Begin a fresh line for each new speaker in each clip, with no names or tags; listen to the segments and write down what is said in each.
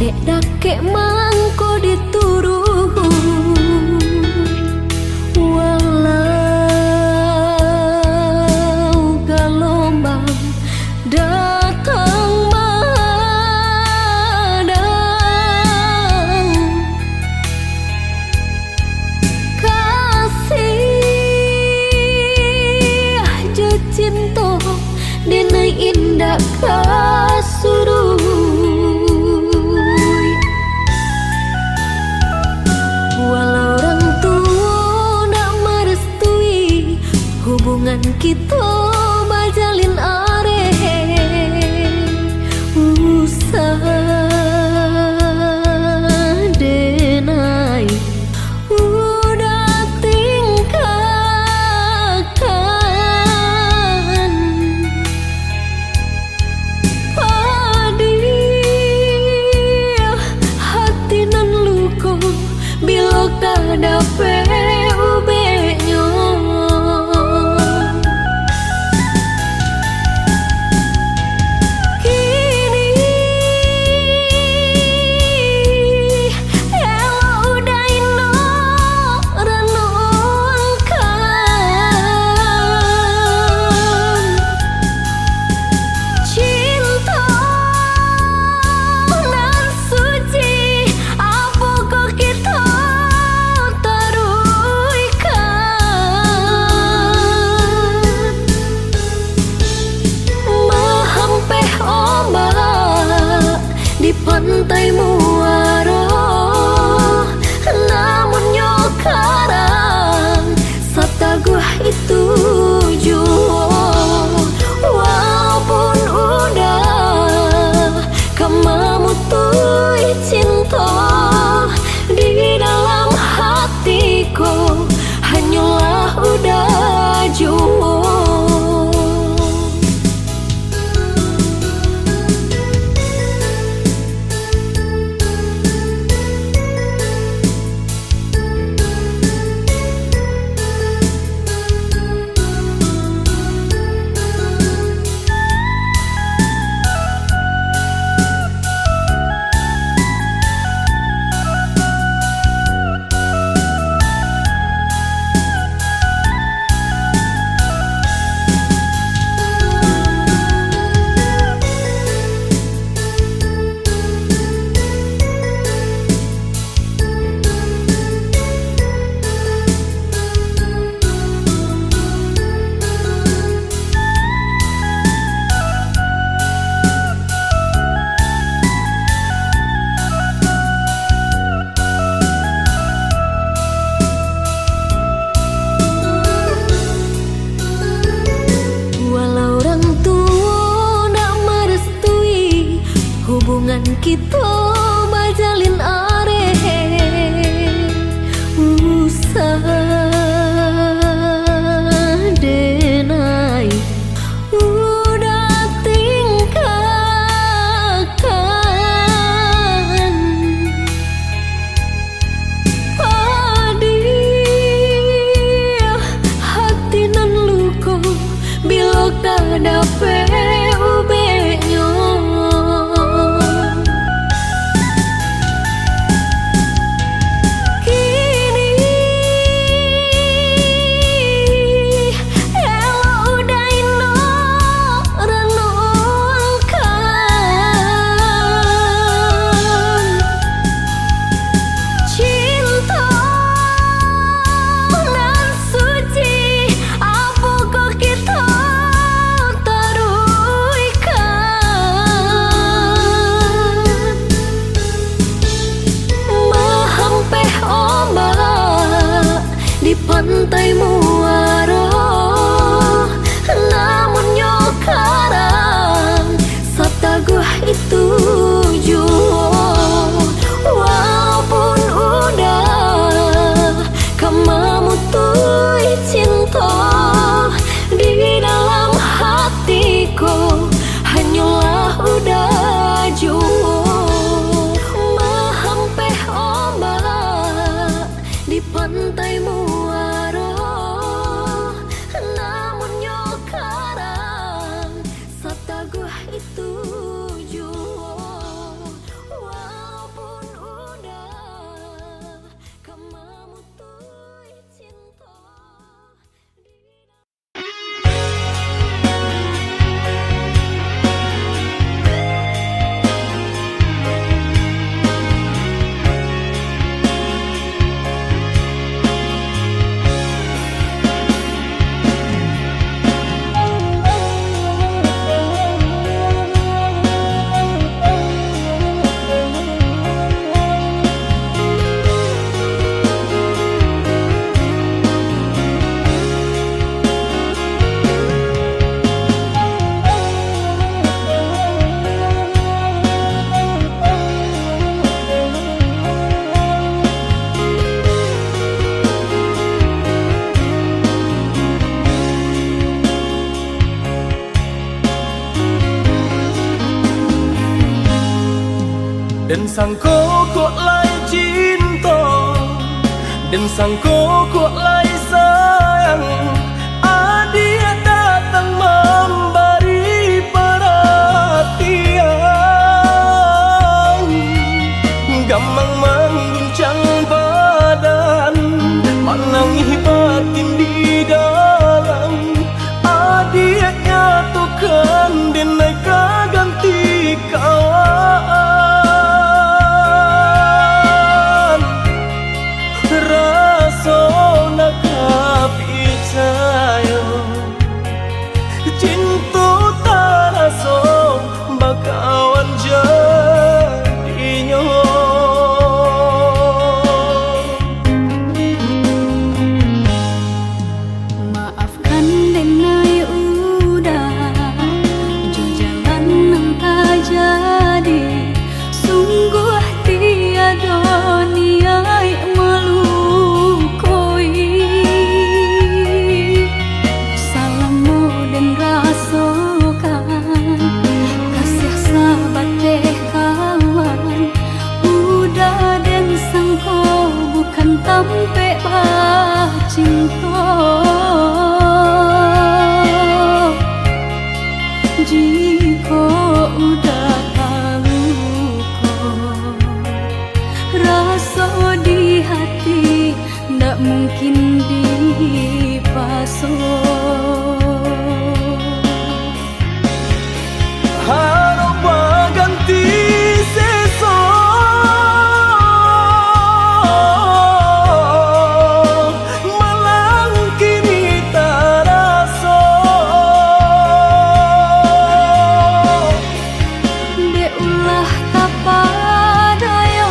Dek dake mangko dituruh walau gelombang datang madang. Kasih je cinta dina indah kasuruh. Walau orang tua nak merestui hubungan kita bajalin areh, usah denai udah tingkahkan. Padih hati nan luka bila kada PUB-nya.
Dan sangko kok lai cinta, dan sangko kok lai sayang. Dia datang memberi perhatian, gampang mengguncang badan, menangis batin di dalam. Dia nyatukan denai ganti kawan. Rasa nak percaya cinta tak rasa bakawan jadinya.
Maafkan denai udah jo jalan nang tak jadi. Sungguh tiada niat melukoi. Salamu dan rasakan kasih sahabat deh kawan. Udah dan sangko bukan tampe bah cinta. Jika udah tahu kok rasa di hati ndak mungkin dipasok.
Harap ganti sesok, malang kini tak rasa.
Dek ulah tak padaya,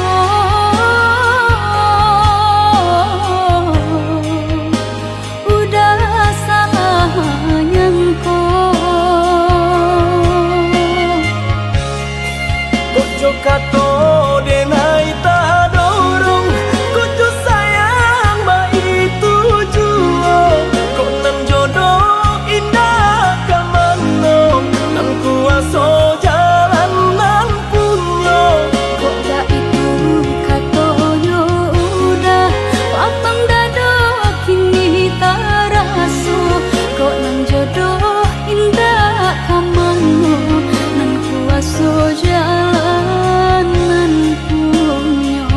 udah salah nyangko.
Kojo kato denai tak dorong, kojo sayang ba itu jua. Kok nan jodoh indah kamano, nan kuaso jalan nan punya.
Kok dah itu katonyo udah lapang dada kini tak rasa. Kok nan jodoh indah kamango, nan kuaso jalan nan punya.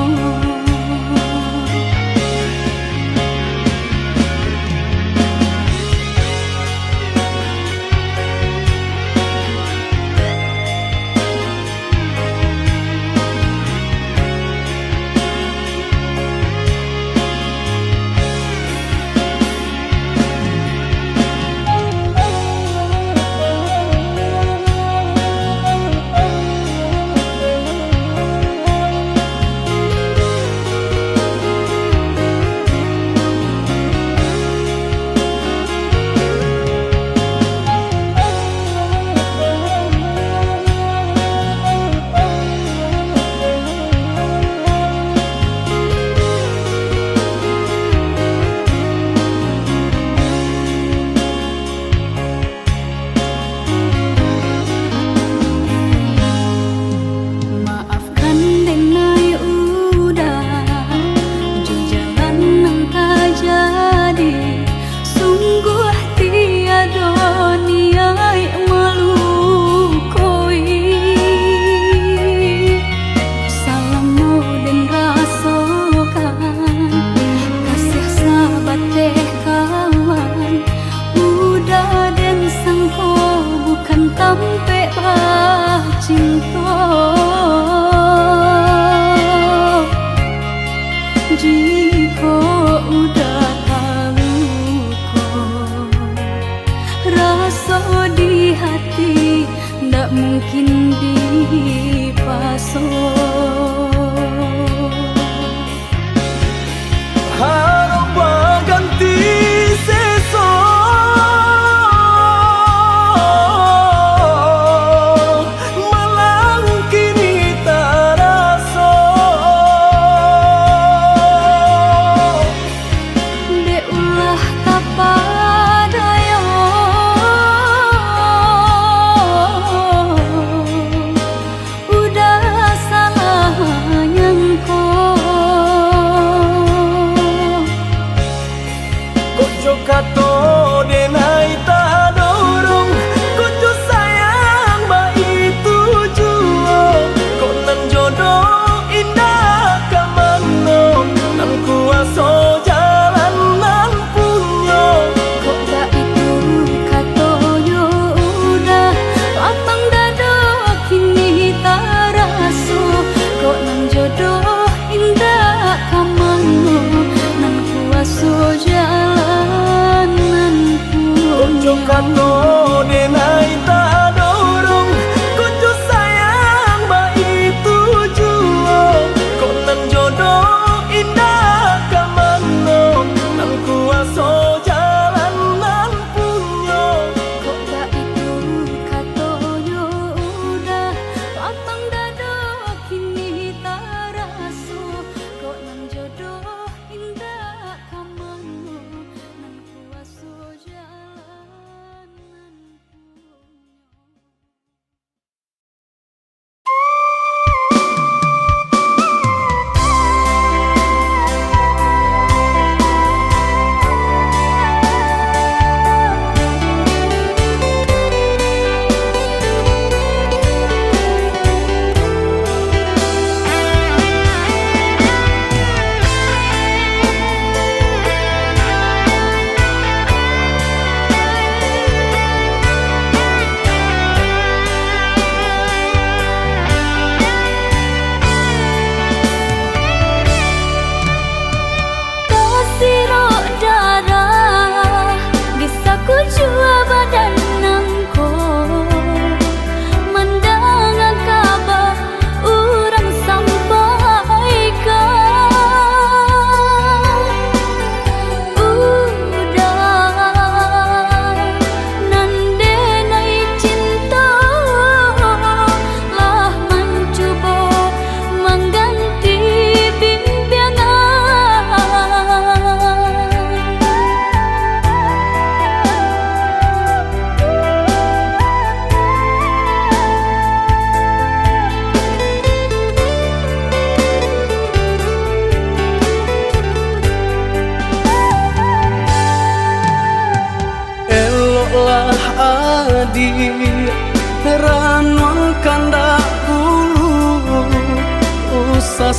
Maafkan denai udah jo jalan nang tak jadi. Sungguh tiada niat melukoi. Salamu dan rasakan kasih sahabat deh kawan. Udah dan sangko bukan tampe bah cinta. Jika udah tahu kok rasa di hati ndak mungkin dipasok.
Harap ganti sesok, malang kini tak rasa.
Dek ulah tak padaya, udah salah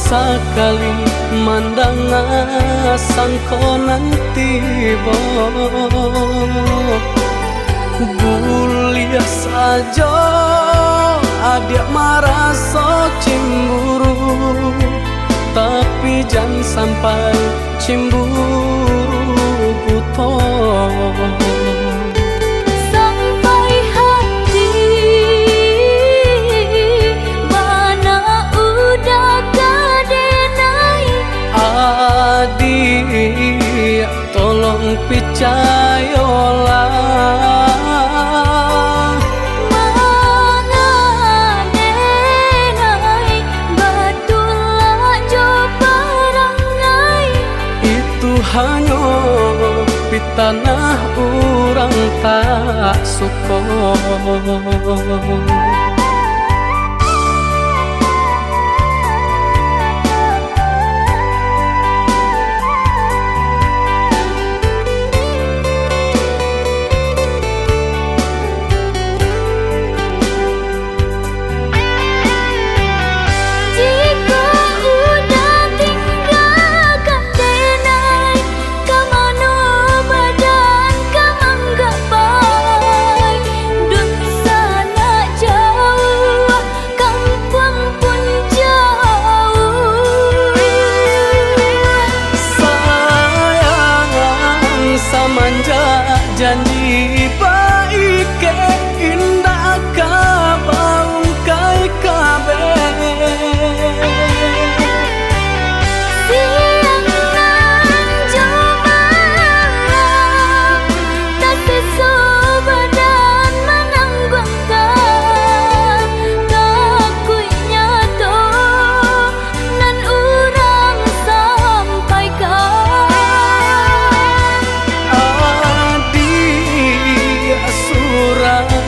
sekali mandang sangko nanti Bulia saja adik merasa cemburu, tapi jangan sampai cemburu buta.
Sampai hati mana udah kadenai.
Adik tolong percayalah, hanya di tanah orang tak suka. Janji baik ke indah kabau kai kabe.
Siang nan jumalang tak sesu badan menanggungkan kakunya to nan urang sampaikan.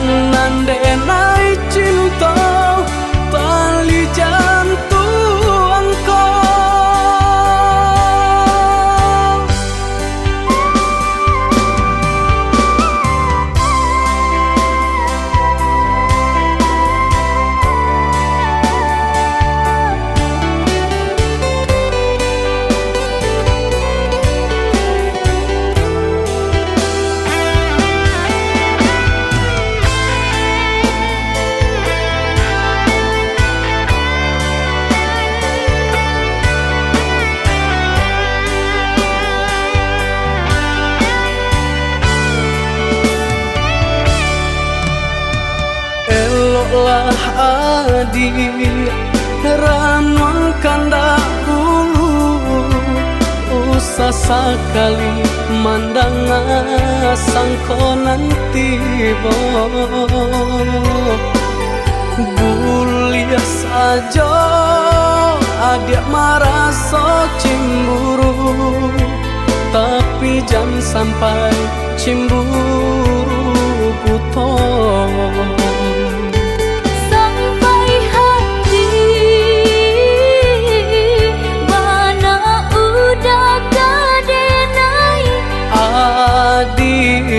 Nandenai cinta tali jantung kau. Eloklah adik ranuang kandak bulu, usah sekali mandang sangko nanti Bulia saja adik merasa cemburu, tapi jangan sampai cemburu buta. Adik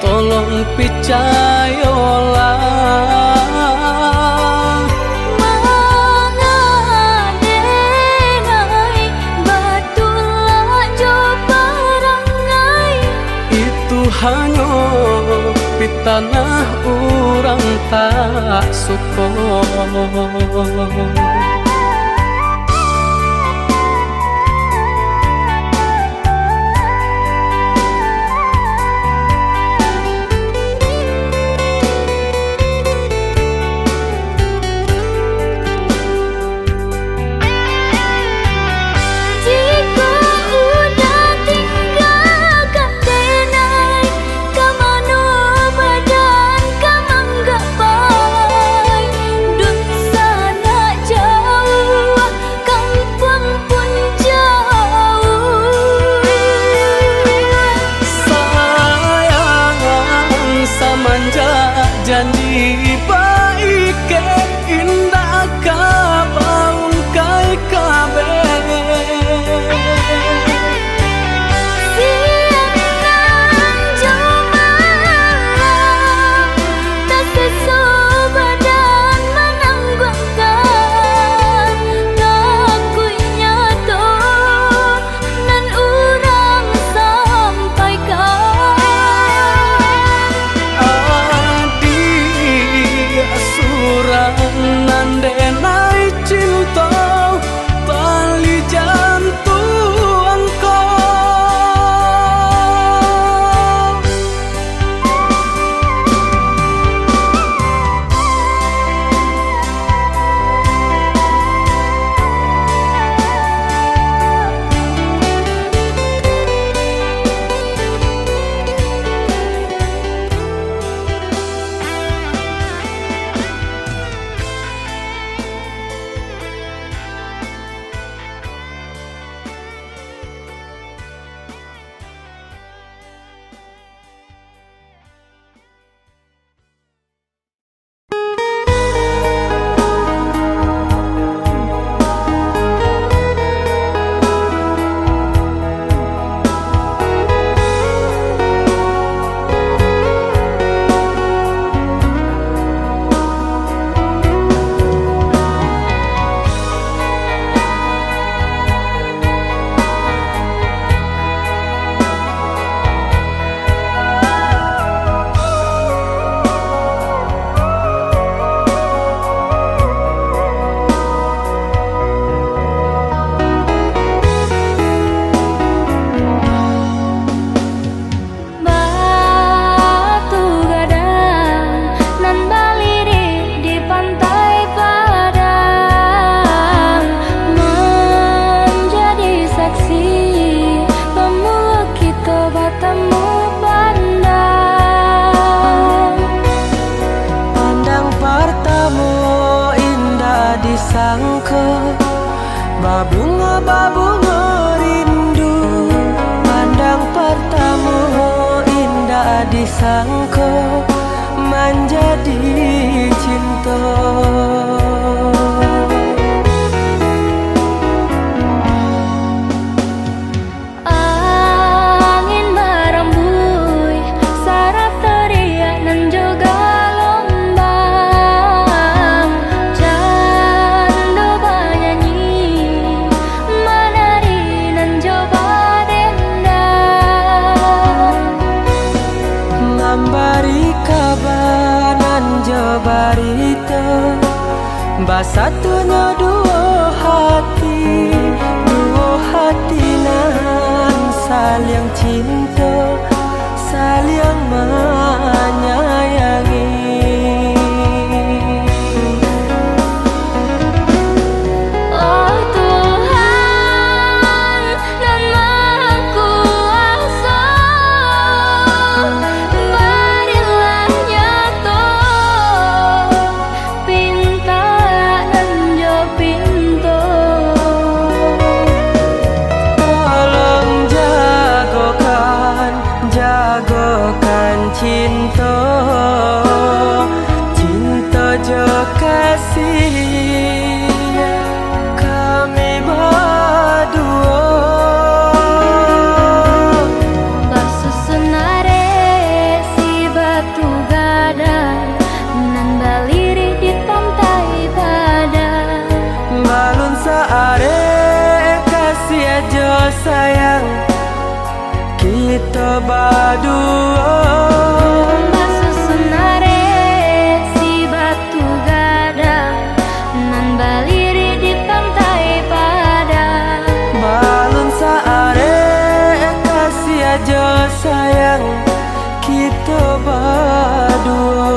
tolong percayalah,
mengadenai batulah jo perangai.
Itu hanya di tanah orang tak suka.
Dun sana
disangka, babunga-babunga rindu, pandang pertama indah disangka, menjadi cinta.
Angin merembui, saraf teriak nan juga lombang, candu bernyanyi, menari nan coba dendang,
memberi kabar nan jabarita, basatunya dua hati nan saling cinta, saling menyayangi.
oh Tuhan nan Maha Kuasa, berilah nyata pinta nan jo pintu.
Tolong jagokan cinta, cinta jo kasih kami berdua.
Basusunare si batu gadang, nan baliri di pantai padang.
Balun saare kasih aja sayang, kita berdua.
Basusunare si batu gadang, nan baliri di pantai padang.
Balun saare kasih aja sayang, kita berdua.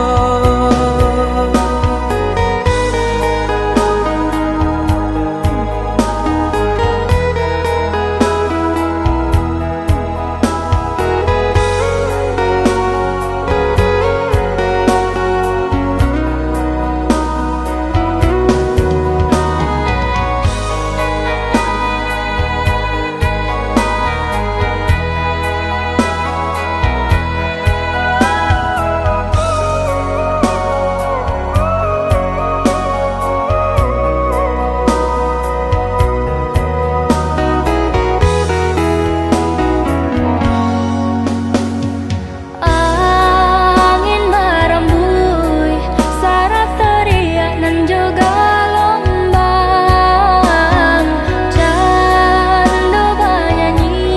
Angin merembui, saraf teriak nan juga lombang, candu bernyanyi,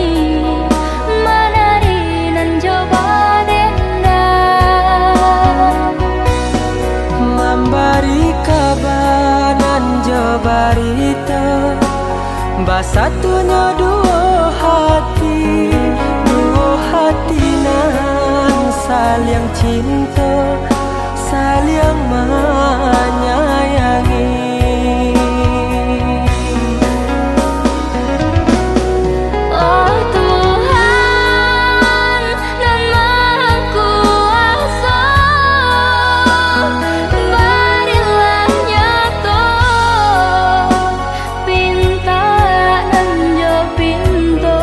menari nan coba dendang,
Memberi kabar nan jabarita, basatunya dua hati nan saling cinta, saling menyayangi.
oh Tuhan nan Maha Kuasa, berilah nyata pinta nan jo pintu.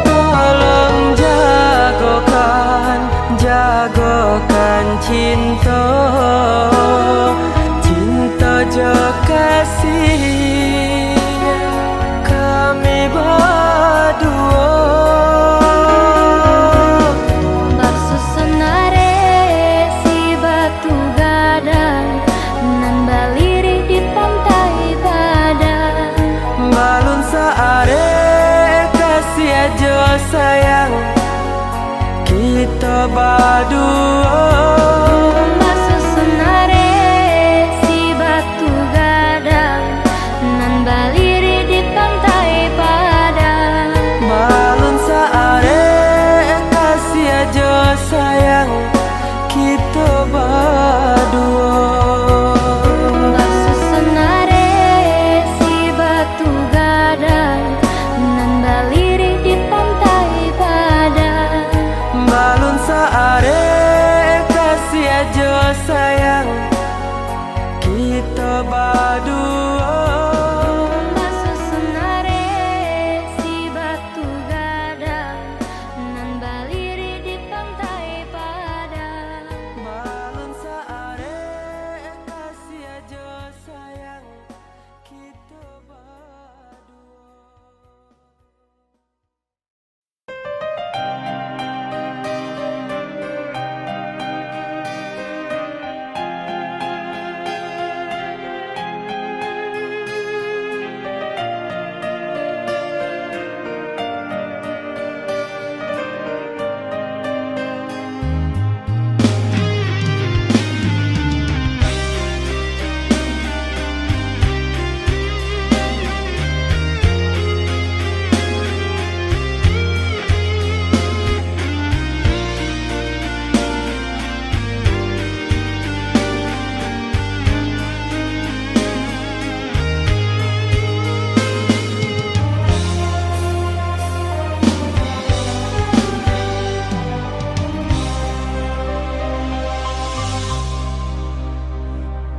Tolong jagokan cinta, cinta jo kasih kami berdua.
Basusunare si batu gadang, nan baliri di pantai padang.
Balun saare kasih aja sayang, kita berdua.
Basusunare si batu gadang, nan baliri di pantai padang.
Balun saare kasih aja sayang, kita berdua.
Basusunare si batu gadang, nan baliri di pantai padang.
Balun saare kasih aja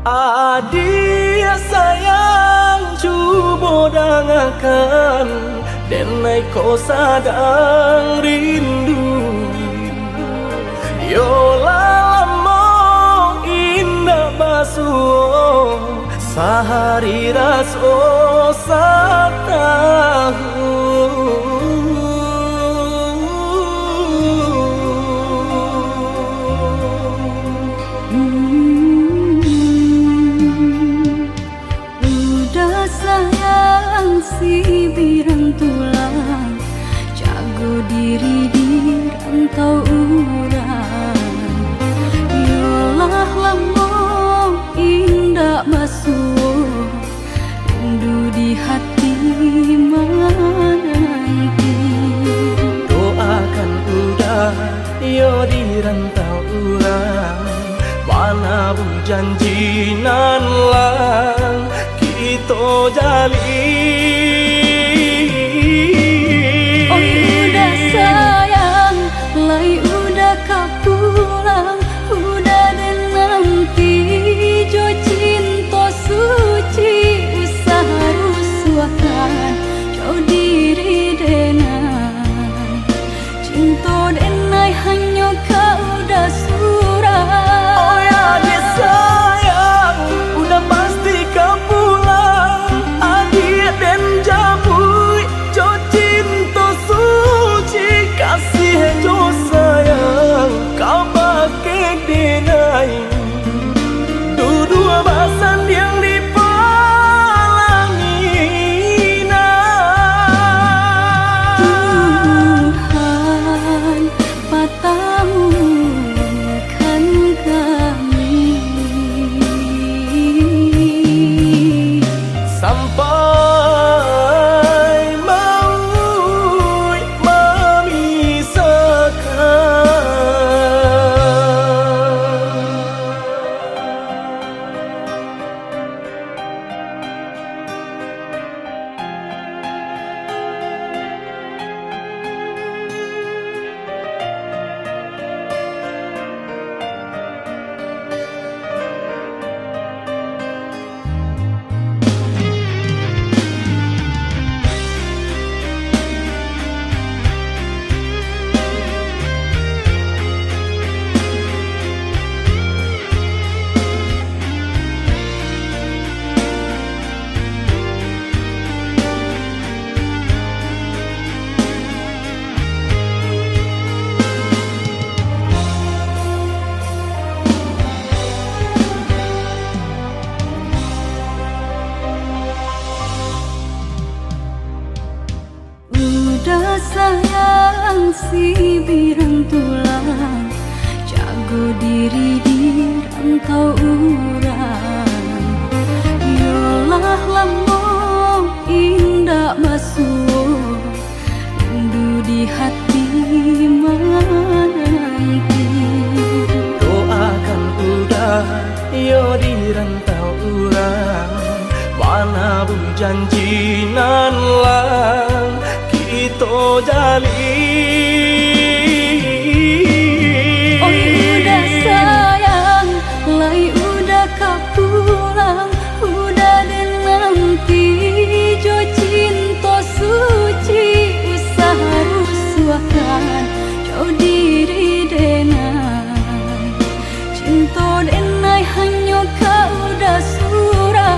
Adia sayang cuba dangakan denai ko sadang rindu Yola lamo indah basuh sehari raso satahu
Udah sayang si birang tulang jago diri di rantau urang Yolah lamo indah basuh rindu di hati menanti
Doakan udah yo di rantau urang Mana bu janji nan lang kita jalin
Oh udah sayang lai udah kau pulang udah dan nanti jo cinta suci usaha rusuhkan jauh diri denai cinta denai hanya kau udah surah
Oh ya dia sayang udah pasti kau pulang adik dan jabui jo cinta suci kasih jo sayang kau pakai denai dua basan yang dipalangina
Tuhan patahkan kami
sampai maut
Udah sayang si birang tulang jago diri di rantau urang Yolah lamo indah basuh rindu di hati menanti
Doakan udah yo di rantau urang Mana bu janji nan lang kita jalin
Oh udah sayang lai udah kau pulang udah dan nanti jo cinta suci usaha rusuhkan jauh diri denai cinta denai hanya kau udah surah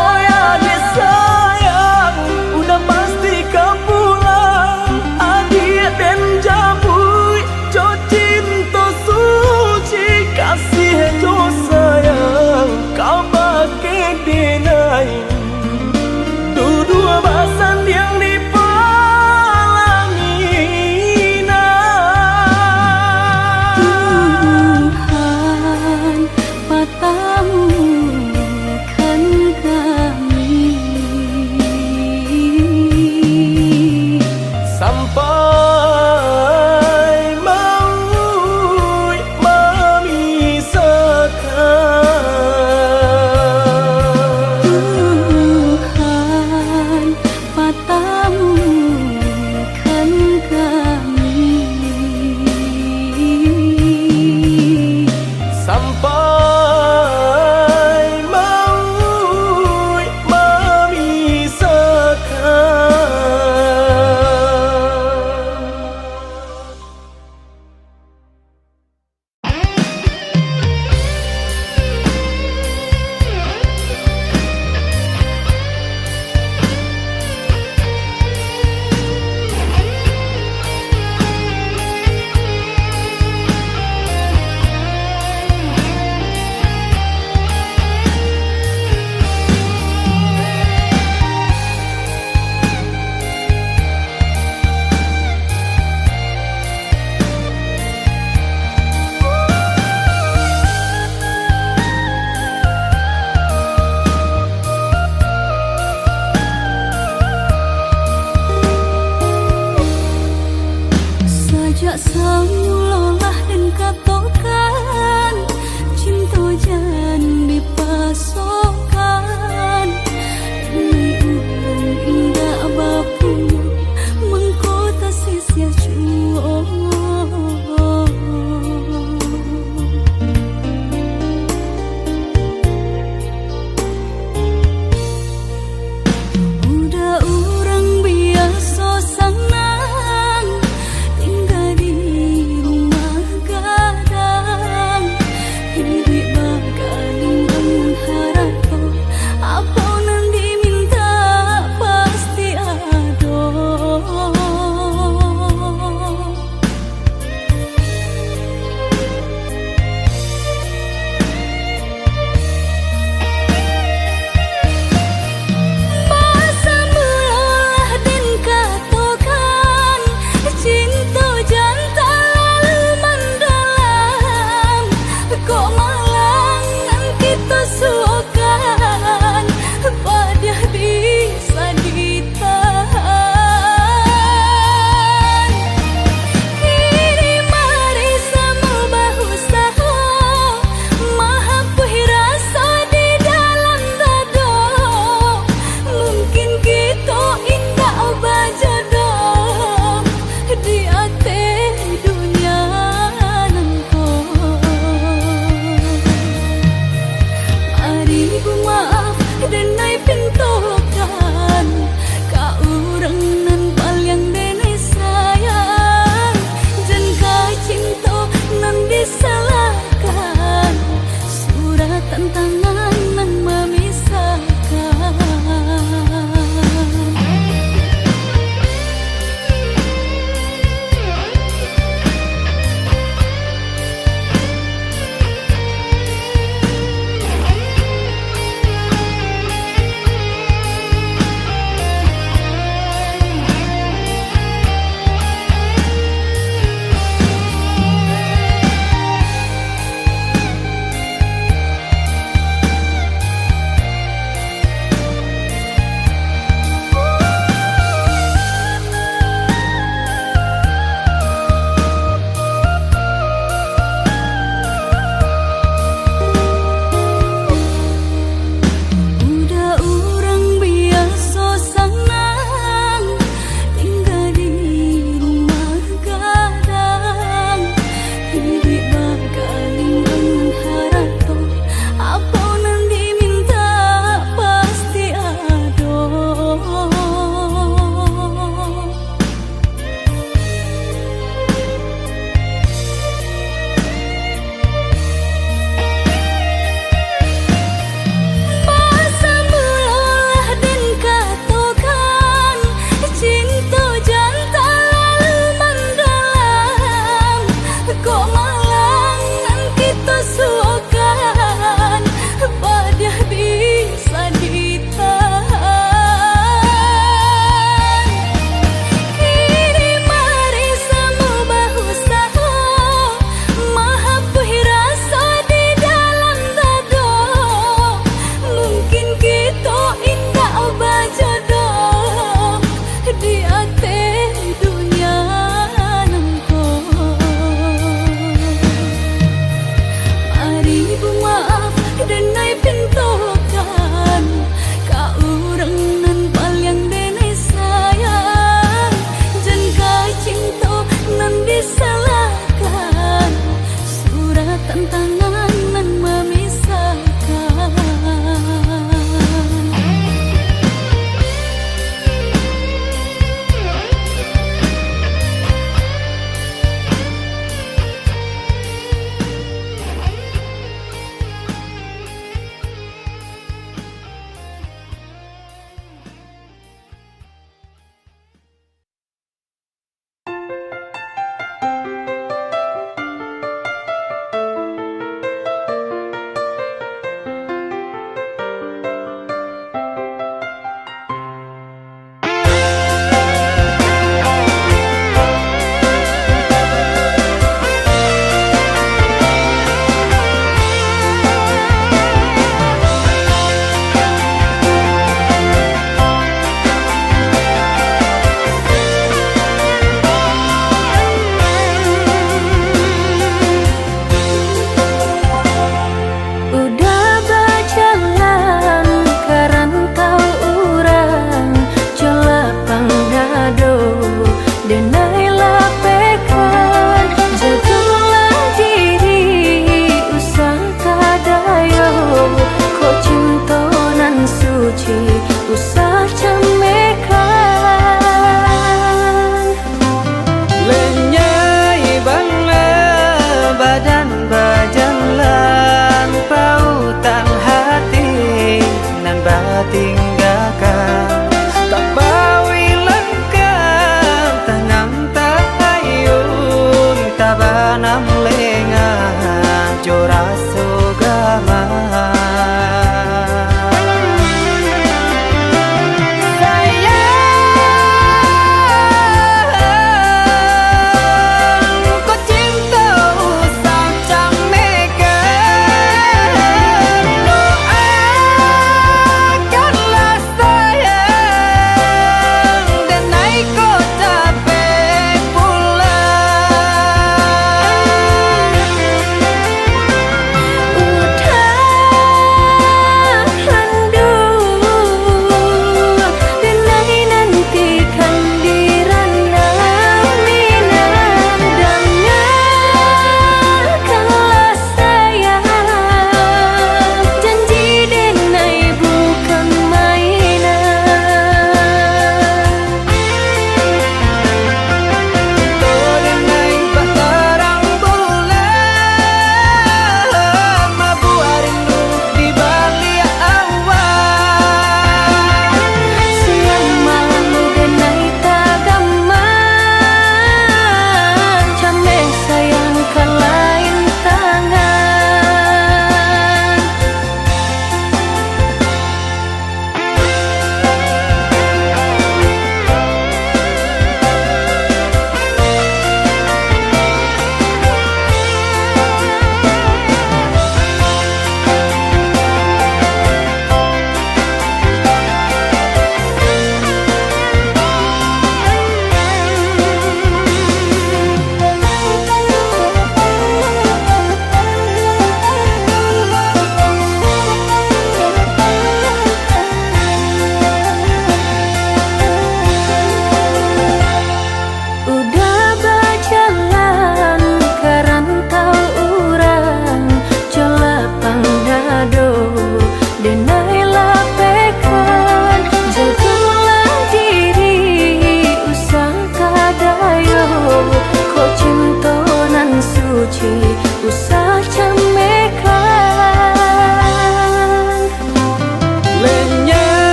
Oh ya dia sayang udah pasti kau pulang adik dan jabui jo cinta suci kasih jo sayang kau pakai
rintangan yang memisahkan.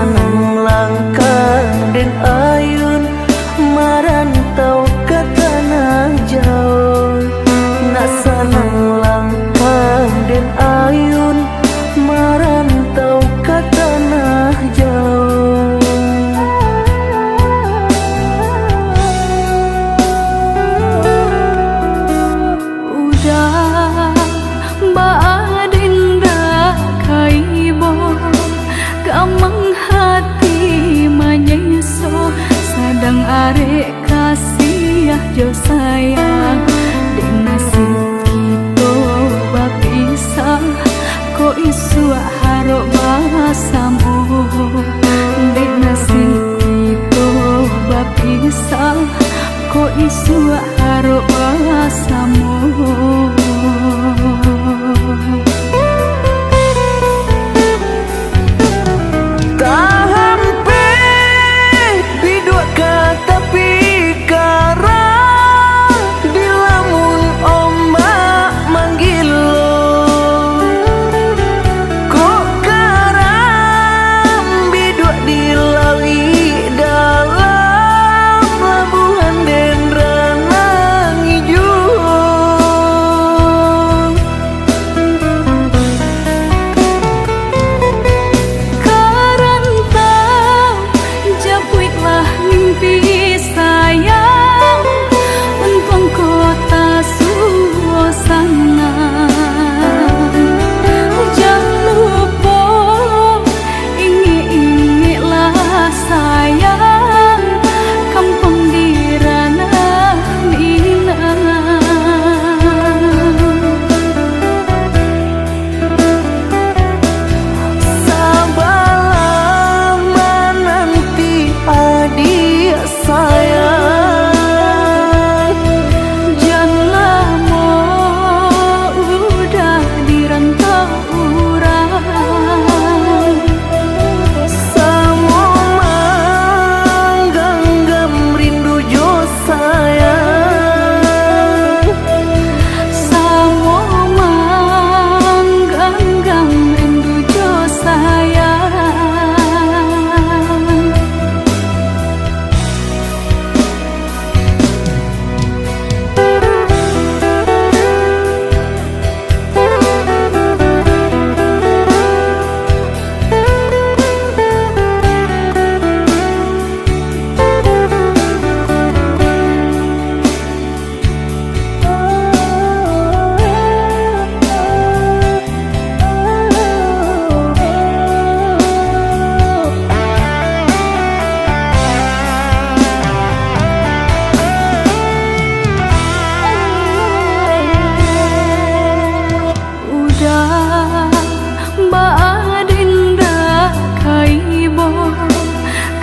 sanang langkah den ayun marantau ke tanah jauh. Nak sanang langkah den ayun marantau ke tanah jauh.
Udah baadinda kaibo gamang hati manyeso sadang arek kasih jo sayang di nasib kita bapisah ko isu harok basamu di nasib kita bapisah ko isu harok basamu.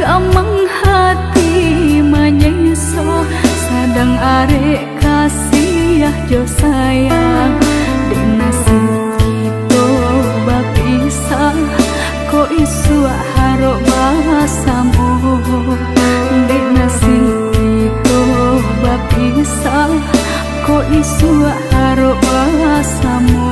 Gamang hati manyeso sadang arek kasih jo sayang di nasib kita bapisah ko isu harok basamu di nasib kita bapisah ko isu harok basamu.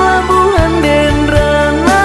Labuhan den rana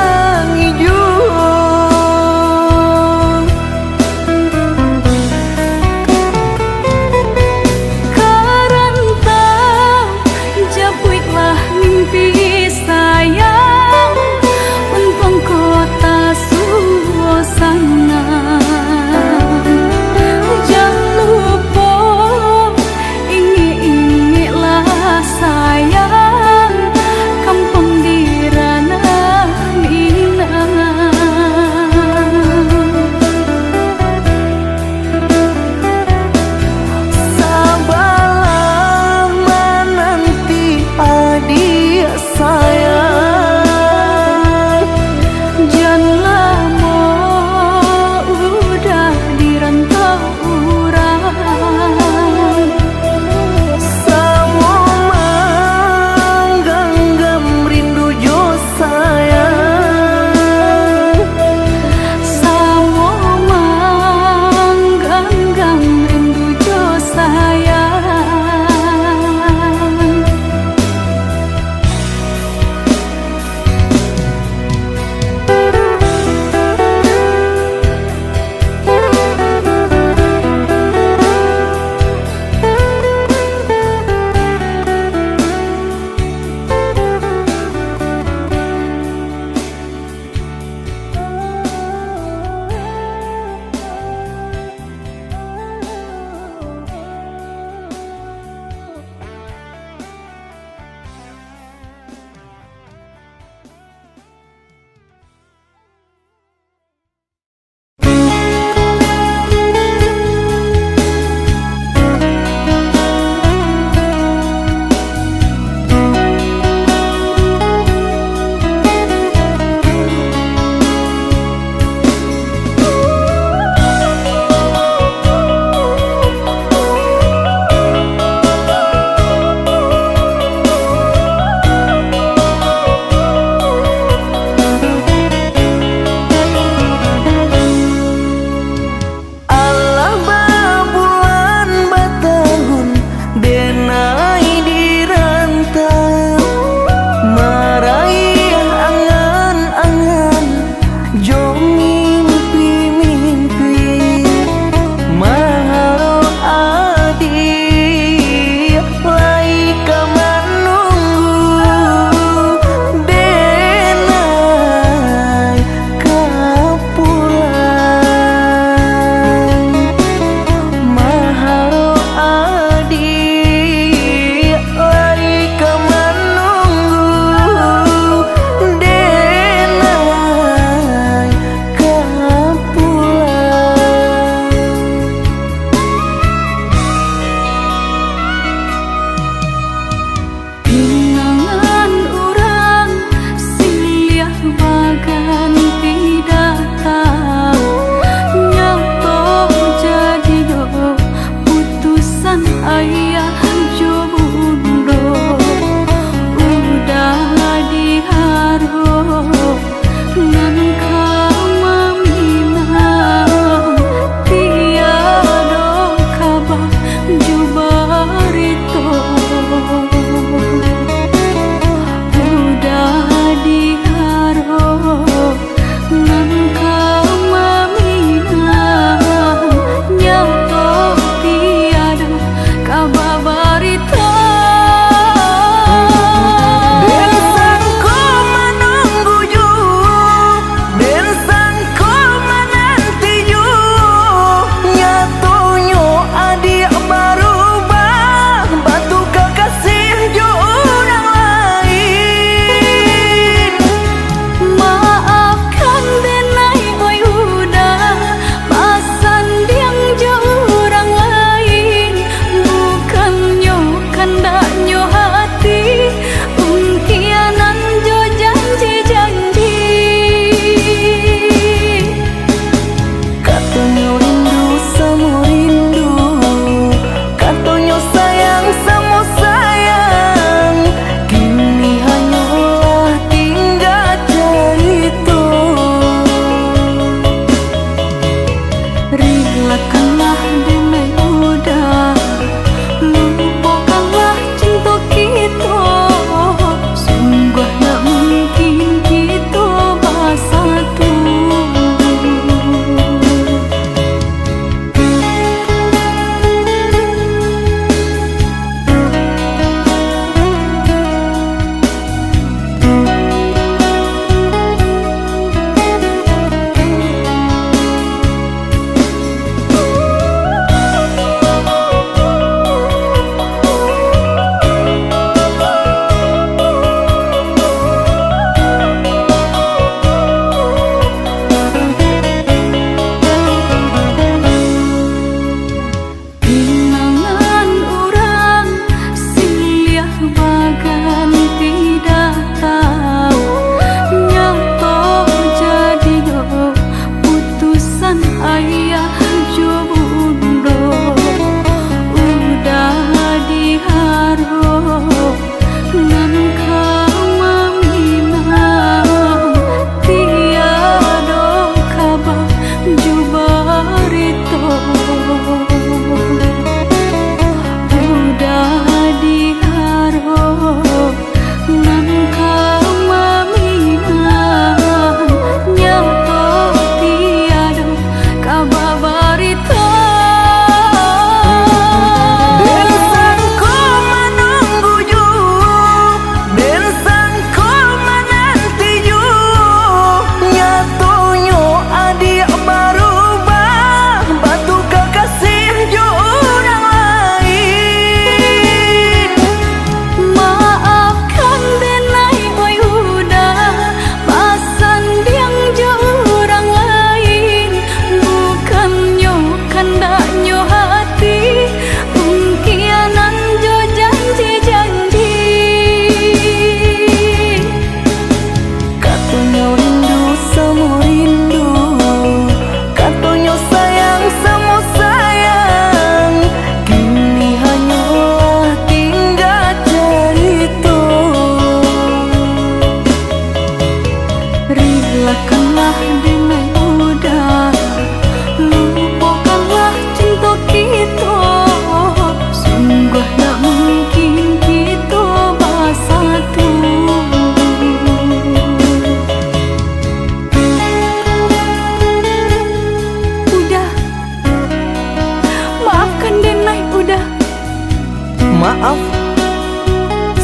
maaf.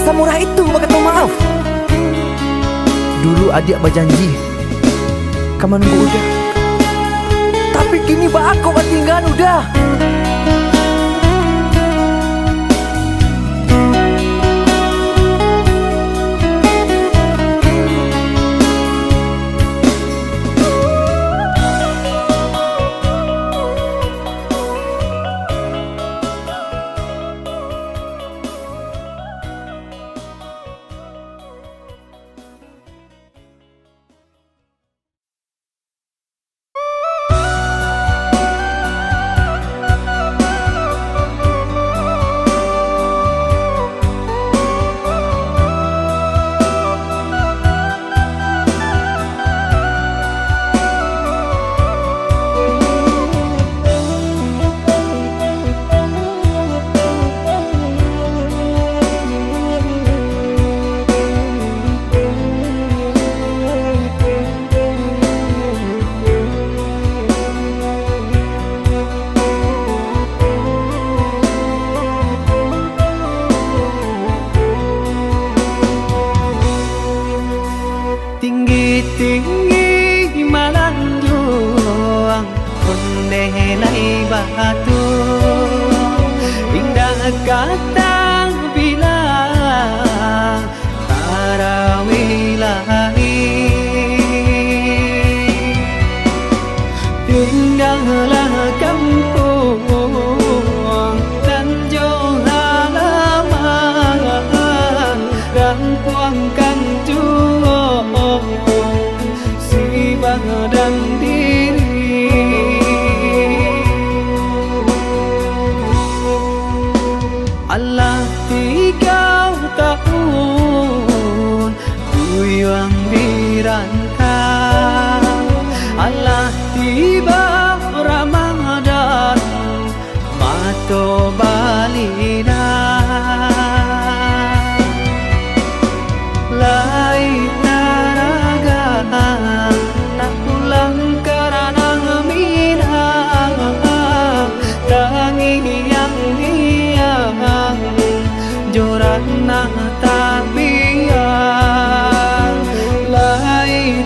Samurah itu berkata maaf. Dulu adik berjanji kamu nunggu udah, tapi kini aku tinggal udah.
Tinggi-tinggi malanjung kondelai batu, indah kata bilang tarawilahi. Indahlah kampung Tanjung halaman, kampung Kanjung si badan diri. Allah 3 tahun kuyang dirantau, Allah tiba Ramadan mato balina. Lai taraga tak pulang karena minang, tangi yang hiang joran tabiang. Lai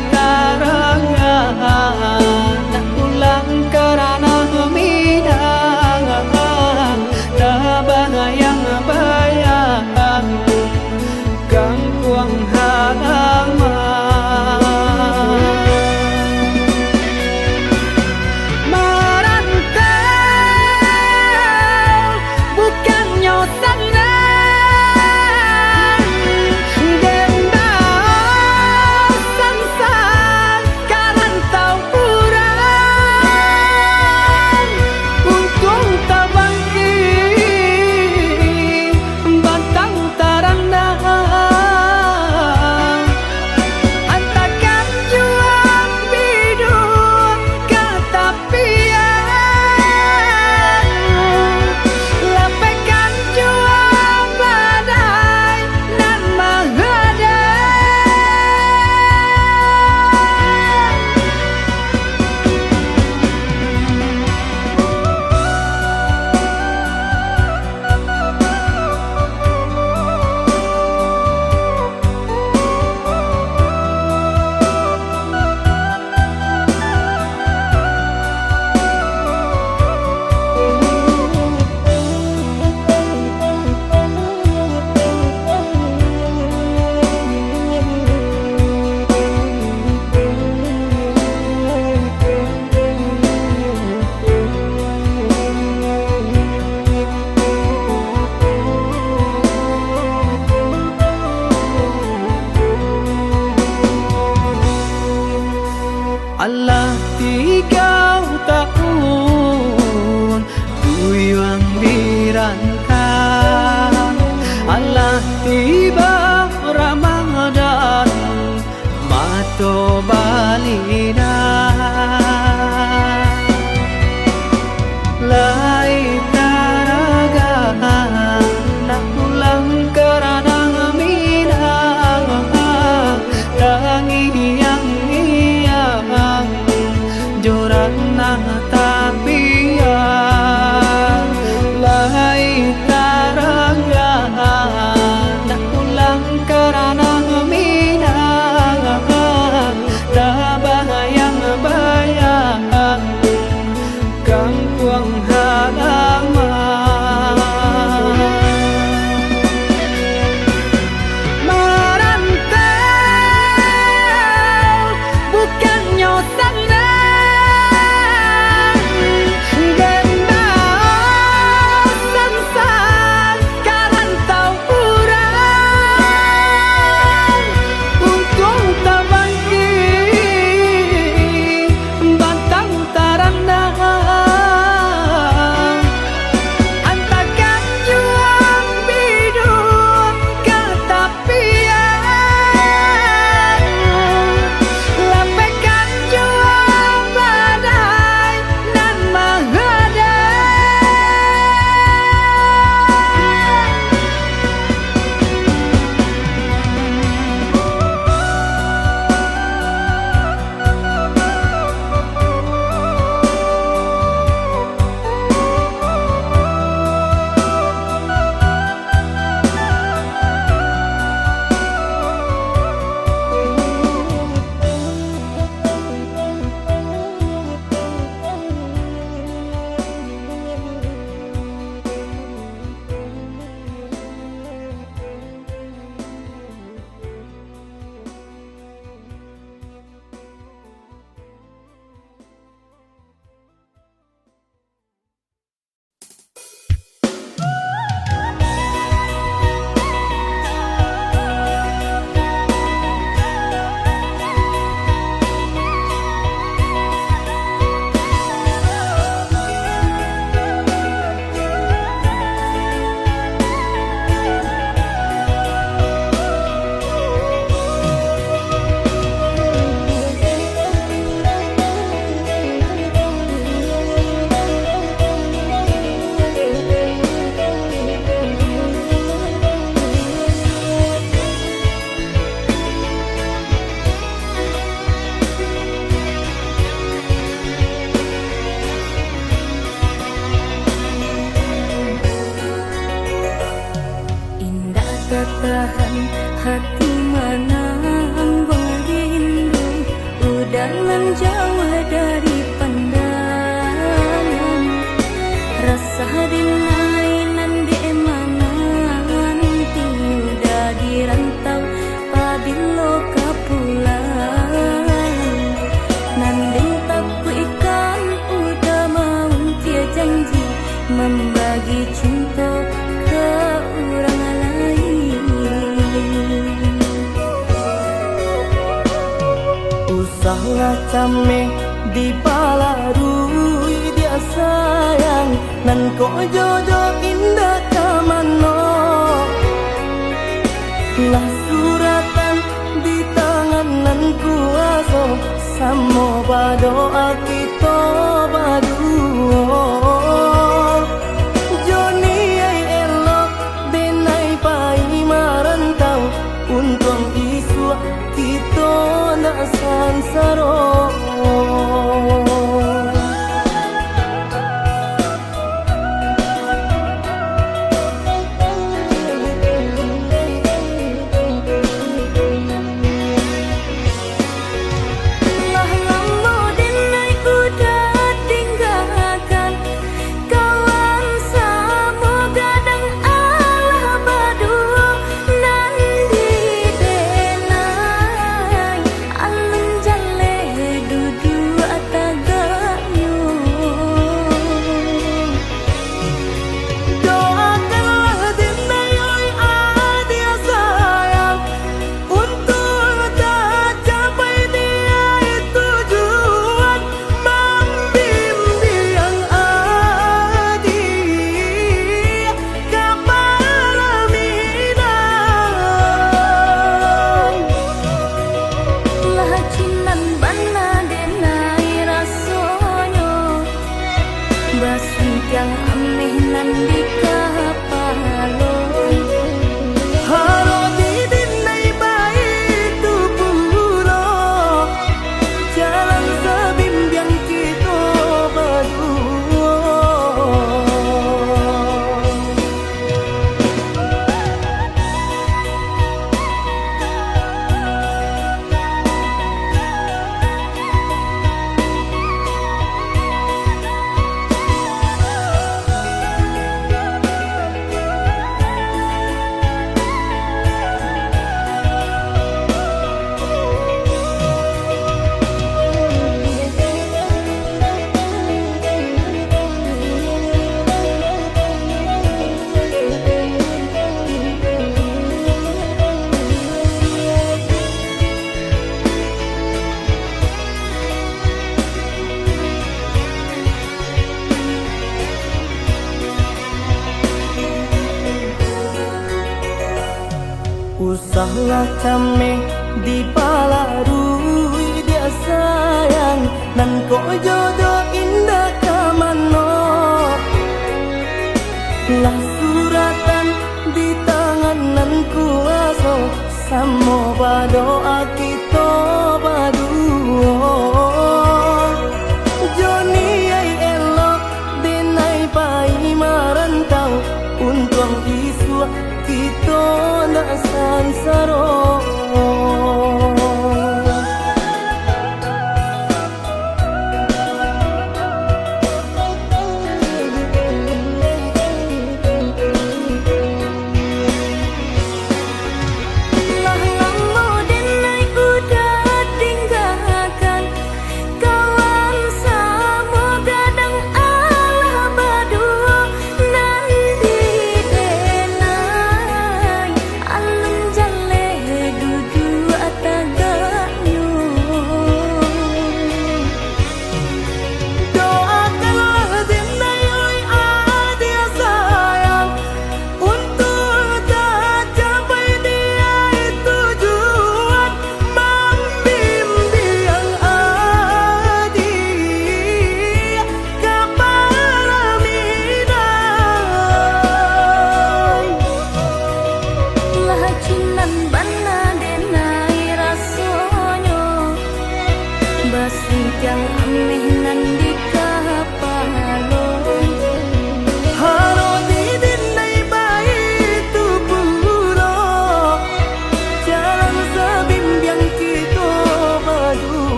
Mudahan hati menang rindu udangan jauh dari pandangan rasa dinainan di emanan tiudah dirantau pabilo kapulang nanding takku ikan udah mau tia janji membagi cinta ke orang lain.
Usahlah came di balarui dia sayang nan ko jodoh indah kamano lah suratan di tangan nan kuaso samo badoa kita baduo Joni ay elok denai pai marantau untung isu kita nak sansaro
yang ameh nan di kapalon
haro di dinai baik tu pulo jalan sebimbiang kita berdua Usahlah came di balarui dia sayang nan ko jodoh indah kamano lah suratan di tangan nan kuaso samo badoa kita baduo Joni ay elok denai pai marantau untung isu kita nak sansaro
Alun jale dudu ataga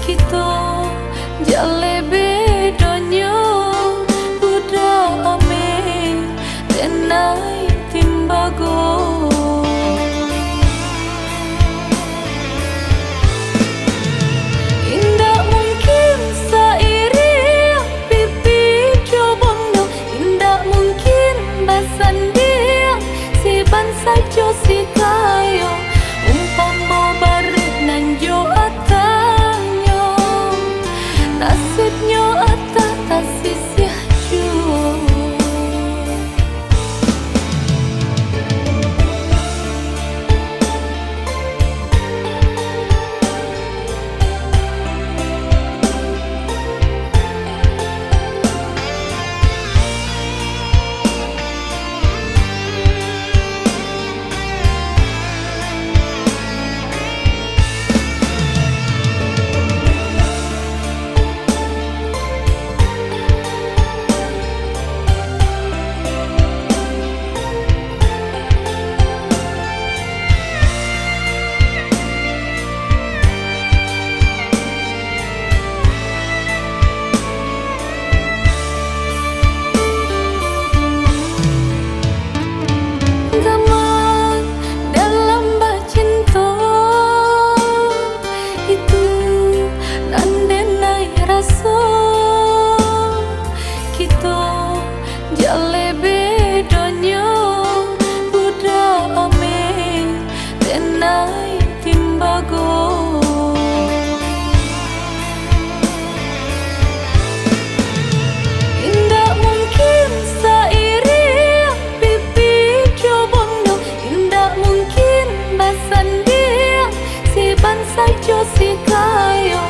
Kita jale bedonyo budak ame tenai timbago. Indah mungkin sairi pipi jobondo, indah mungkin basandia si bansa jo si kayo umpama barik nan jo atanyo nasibnyo atata sisih jo. Sajo si kayo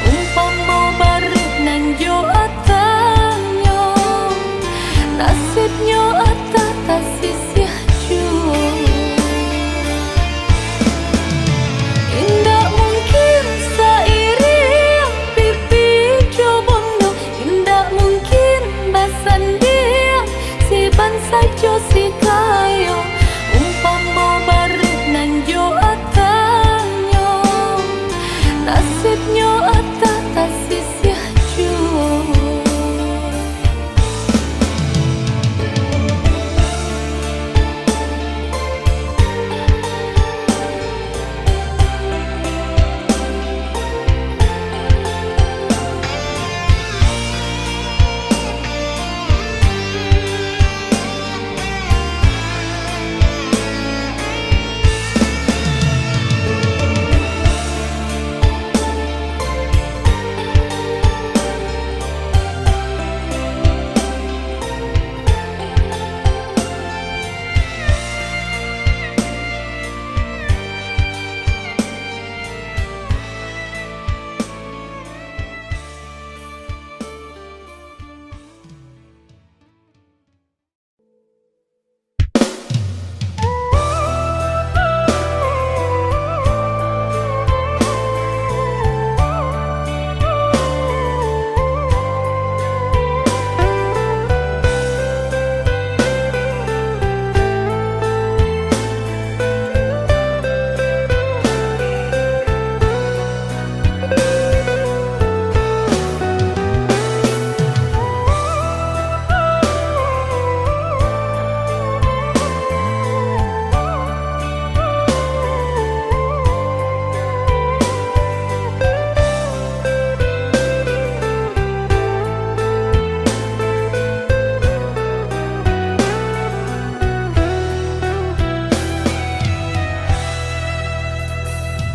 umpama barik nan jo atanyo nasibnyo atata sisih jo. Indah mungkin sairi pipi jobondo, indah mungkin basandia si bansa jo si kayo umpama barik nan jo atanyo nasibnyo atata sisih jo.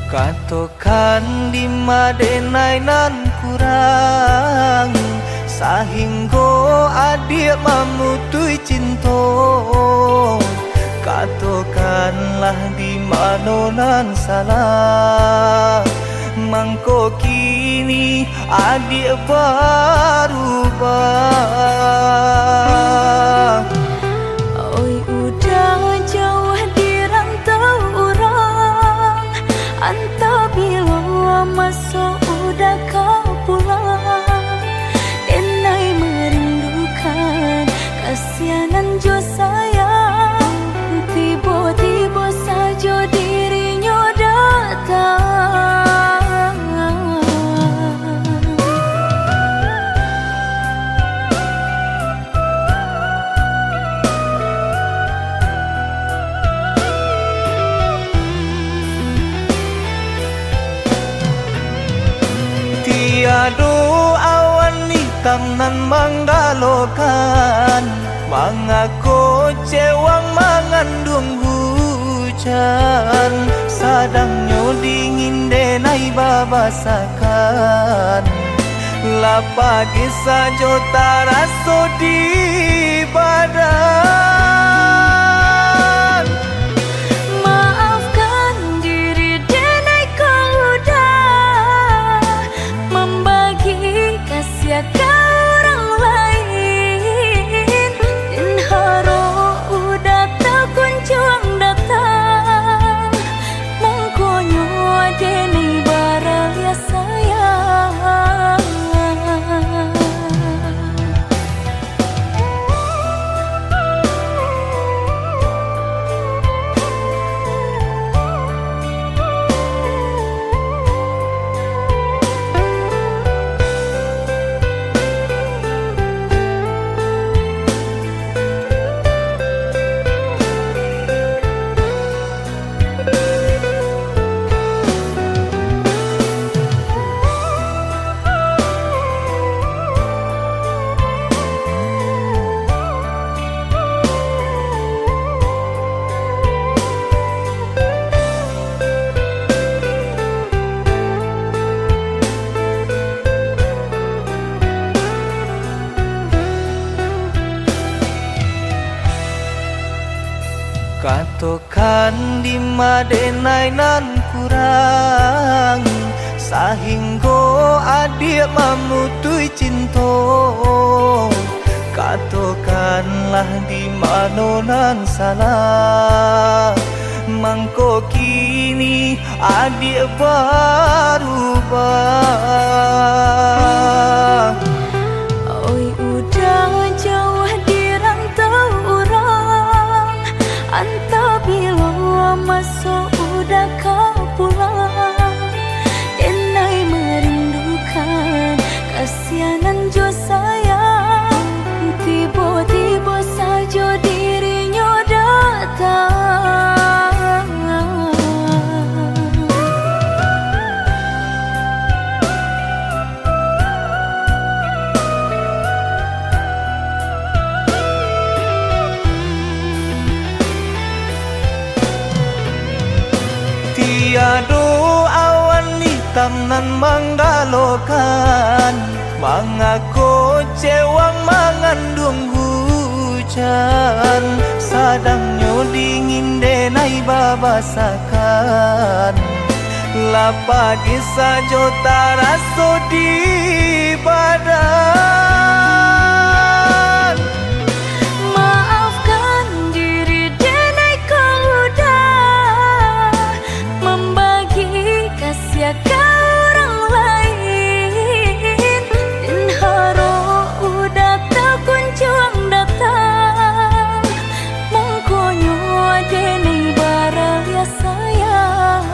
Katokan di madenai nan kurang sahingga adik mamutui cinta. Katokanlah di mana nan salah mangko kini adik berubah.
Oi udah jauh di rantau orang, anta bila masuk udah kau pulang. Denai merindukan kasihanan jo sayang, tiba-tiba saja dirinya datang.
Tiada awan hitam nan menggalokan, mengaku cewang mengandung hujan, sadangnya dingin denai babasakan. Lapa kisah jota raso di badan.
Maafkan diri denai kau udah membagi kasih ke orang lain, dan haro udah tak kunjung datang, mengkonyo denai baraya sayang.
Katokan di madenai nan kurang, sehingga adik memutui cinta. Katokanlah di mana nan salah, mangko kini adik berubah.
Oi udah jauh di rantau orang, anta bila masuk udah kau pulang, denai merindukan kasihanan jo sayang, tiba-tiba saja dirinya datang.
Tiada awan hitam nan menggalokan, mengaku cewang mengandung hujan, sadangnya dingin denai babasakan. Lapa kisah jota raso di badan.
Maafkan diri denai kau udah membagi kasih ke orang lain, dan haro udah tak kunjung datang, mengkonyo denai baraya sayang.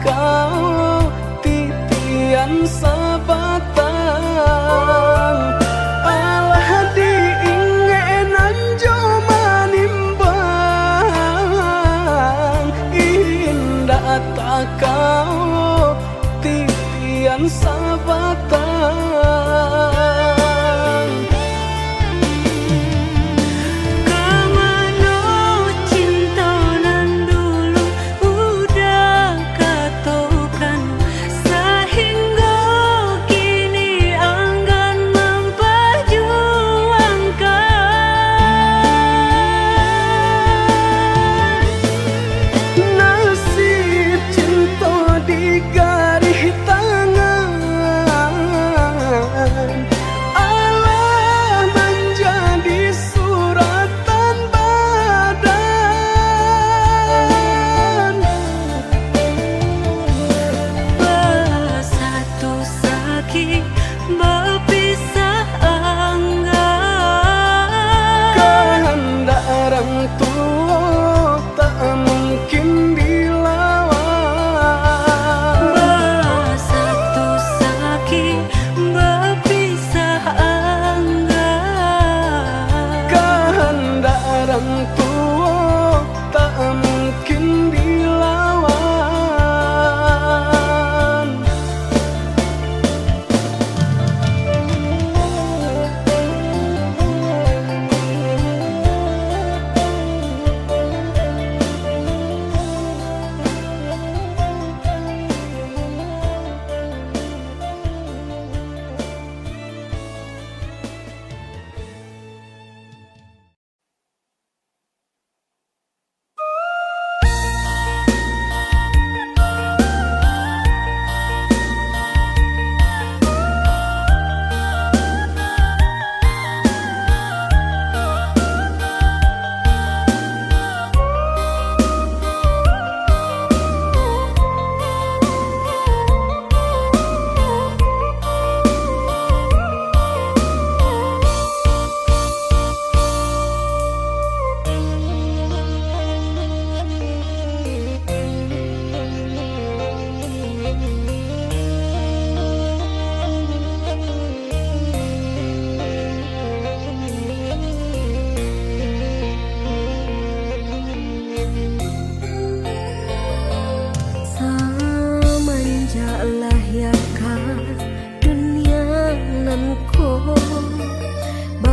kau titian sabatang alah diingenan jo manimbang indah tak kau titian sabatang.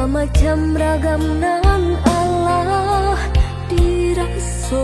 Macam ragam nan Allah diraso